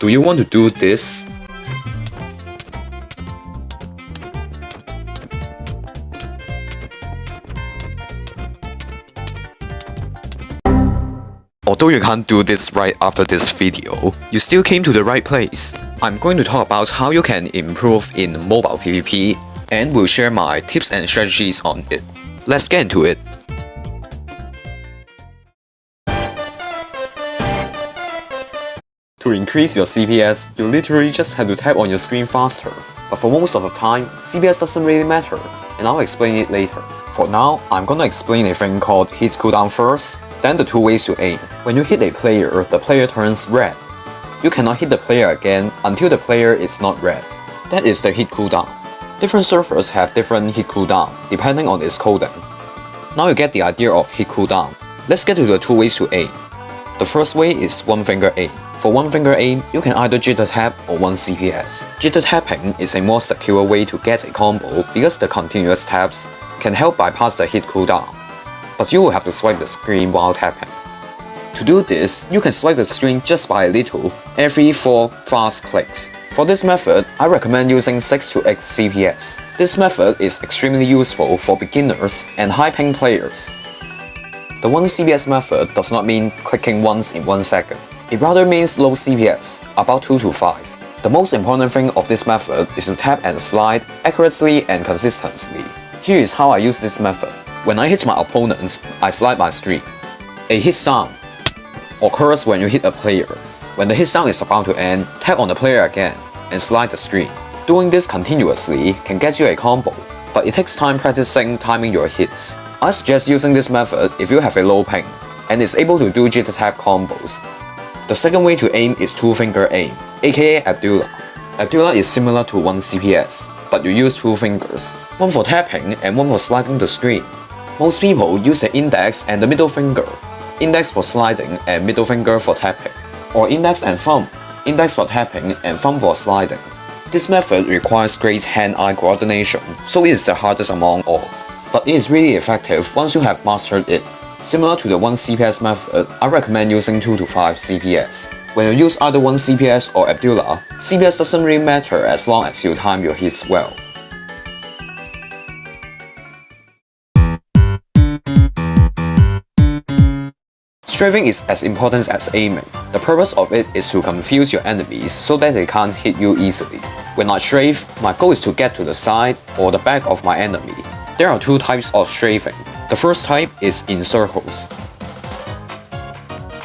Do you want to do this? Although you can't do this right after this video, you still came to the right place. I'm going to talk about how you can improve in mobile PvP and will share my tips and strategies on it. Let's get into it. To increase your CPS, you literally just have to tap on your screen faster. But for most of the time, CPS doesn't really matter, and I'll explain it later. For now, I'm gonna explain a thing called hit cooldown first, then the two ways to aim. When you hit a player, the player turns red. You cannot hit the player again until the player is not red. That is the hit cooldown. Different servers have different hit cooldown, depending on its coding. Now you get the idea of hit cooldown. Let's get to the two ways to aim. The first way is one finger aim. For one finger aim, you can either jitter tap or 1 CPS. Jitter tapping is a more secure way to get a combo because the continuous taps can help bypass the hit cooldown, but you will have to swipe the screen while tapping. To do this, you can swipe the screen just by a little, every 4 fast clicks. For this method, I recommend using 6 to 8 CPS. This method is extremely useful for beginners and high ping players. The 1 CPS method does not mean clicking once in 1 second. It rather means low CPS, about 2 to 5. The most important thing of this method is to tap and slide accurately and consistently. Here is how I use this method. When I hit my opponents, I slide my screen. A hit sound occurs when you hit a player. When the hit sound is about to end, tap on the player again and slide the screen. Doing this continuously can get you a combo, but it takes time practicing timing your hits. I suggest using this method if you have a low ping and is able to do jitter tap combos. The second way to aim is two finger aim, aka Abdullah. Abdullah is similar to 1 CPS, but you use 2 fingers, one for tapping and one for sliding the screen. Most people use the index and the middle finger, index for sliding and middle finger for tapping, or index and thumb, index for tapping and thumb for sliding. This method requires great hand-eye coordination, so it is the hardest among all, but it is really effective once you have mastered it. Similar to the 1 CPS method, I recommend using 2 to 5 CPS. When you use either 1 CPS or Abdullah, CPS doesn't really matter as long as you time your hits well. Strafing is as important as aiming. The purpose of it is to confuse your enemies so that they can't hit you easily. When I strafe, my goal is to get to the side or the back of my enemy. There are 2 types of strafing. The first type is in circles,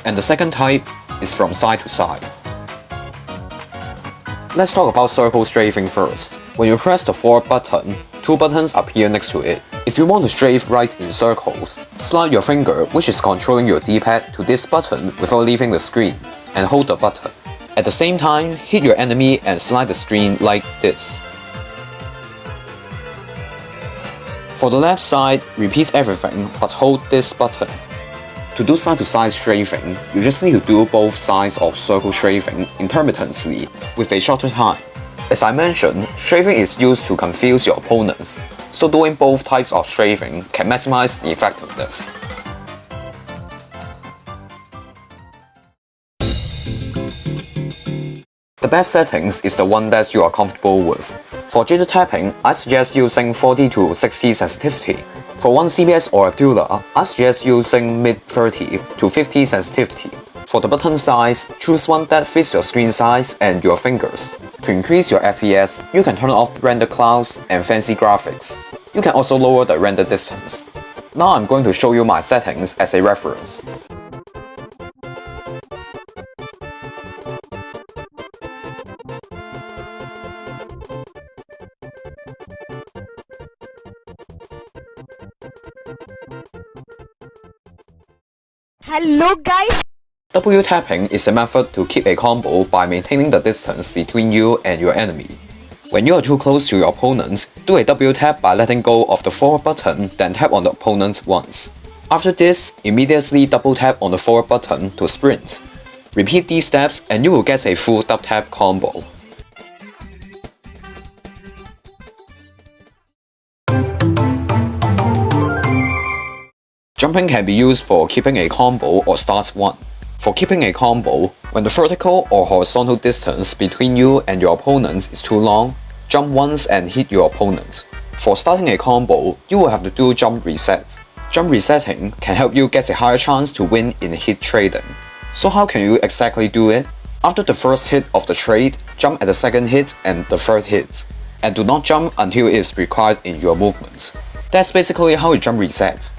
and the second type is from side to side. Let's talk about circle strafing first. When you press the forward button, 2 buttons appear next to it. If you want to strafe right in circles, slide your finger, which is controlling your D-pad, to this button without leaving the screen, and hold the button. At the same time, hit your enemy and slide the screen like this. For the left side, repeat everything but hold this button. To do side-to-side strafing, you just need to do both sides of circle strafing intermittently with a shorter time. As I mentioned, strafing is used to confuse your opponents, so doing both types of strafing can maximize the effectiveness. The best settings is the one that you are comfortable with. For jitter tapping, I suggest using 40 to 60 sensitivity. For 1 CPS or Abdullah, I suggest using mid-30 to 50 sensitivity. For the button size, choose one that fits your screen size and your fingers. To increase your FPS, you can turn off render clouds and fancy graphics. You can also lower the render distance. Now I'm going to show you my settings as a reference. Hello guys! W tapping is a method to keep a combo by maintaining the distance between you and your enemy. When you are too close to your opponent, do a W tap by letting go of the forward button, then tap on the opponent once. After this, immediately double tap on the forward button to sprint. Repeat these steps and you will get a full double tap combo. Jumping can be used for keeping a combo or start one. For keeping a combo, when the vertical or horizontal distance between you and your opponent is too long, jump once and hit your opponent. For starting a combo, you will have to do jump reset. Jump resetting can help you get a higher chance to win in hit trading. So how can you exactly do it? After the first hit of the trade, jump at the second hit and the third hit. And do not jump until it is required in your movement. That's basically how you jump reset.